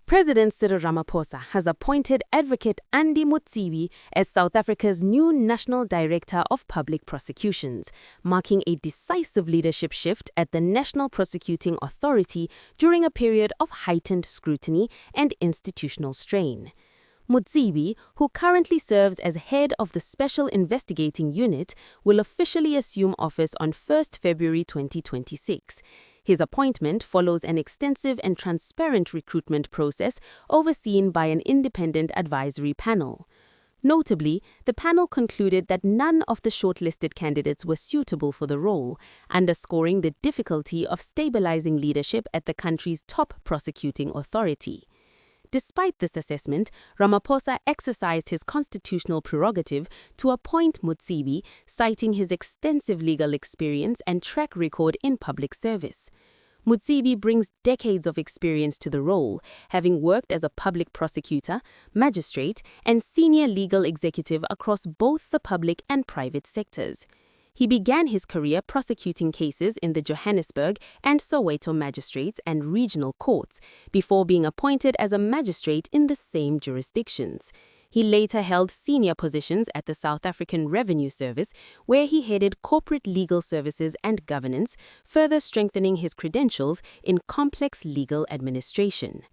President Cyril Ramaphosa has appointed Advocate Andy Mothibi as South Africa's new National Director of Public Prosecutions, marking a decisive leadership shift at the National Prosecuting Authority during a period of heightened scrutiny and institutional strain. Mothibi, who currently serves as head of the Special Investigating Unit, will officially assume office on 1 February 2026. His appointment follows an extensive and transparent recruitment process overseen by an independent advisory panel. Notably, the panel concluded that none of the shortlisted candidates were suitable for the role, underscoring the difficulty of stabilizing leadership at the country's top prosecuting authority. Despite this assessment, Ramaphosa exercised his constitutional prerogative to appoint Mothibi, citing his extensive legal experience and track record in public service. Mothibi brings decades of experience to the role, having worked as a public prosecutor, magistrate, and senior legal executive across both the public and private sectors. He began his career prosecuting cases in the Johannesburg and Soweto magistrates and regional courts, before being appointed as a magistrate in the same jurisdictions. He later held senior positions at the South African Revenue Service, where he headed corporate legal services and governance, further strengthening his credentials in complex legal administration.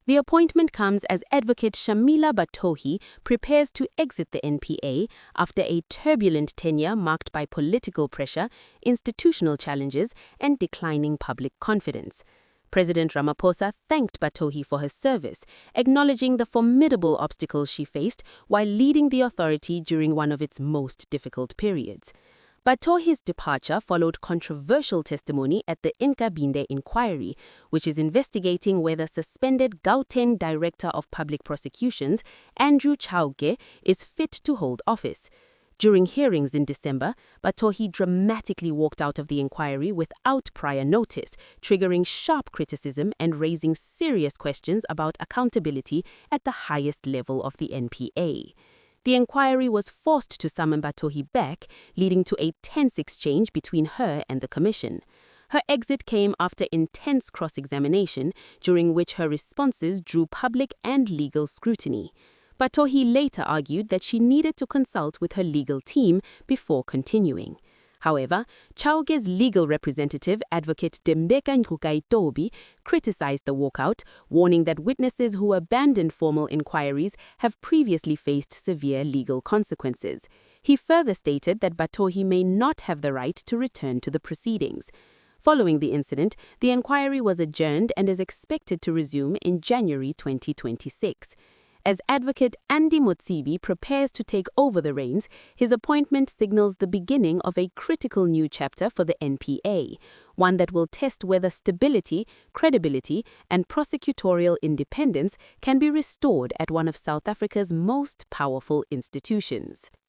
The appointment comes as Advocate Shamila Batohi prepares to exit the NPA after a turbulent tenure marked by political pressure, institutional challenges, and declining public confidence. President Ramaphosa thanked Batohi for her service, acknowledging the formidable obstacles she faced while leading the authority during one of its most difficult periods. Batohi's departure followed controversial testimony at the Inkabinde inquiry, which is investigating whether suspended Gauteng Director of Public Prosecutions, Andrew Chauke, is fit to hold office. During hearings in December, Batohi dramatically walked out of the inquiry without prior notice, triggering sharp criticism and raising serious questions about accountability at the highest level of the NPA. The inquiry was forced to summon Batohi back, leading to a tense exchange between her and the commission. Her exit came after intense cross-examination, during which her responses drew public and legal scrutiny. Batohi later argued that she needed to consult with her legal team before continuing. However, Chauke's legal representative, Advocate Dembeka Nkukaitobi, criticized the walkout, warning that witnesses who abandoned formal inquiries have previously faced severe legal consequences. He further stated that Batohi may not have the right to return to the proceedings. Following the incident, the inquiry was adjourned and is expected to resume in January 2026. As Advocate Andy Mothibi prepares to take over the reins, his appointment signals the beginning of a critical new chapter for the NPA, one that will test whether stability, credibility, and prosecutorial independence can be restored at one of South Africa's most powerful institutions.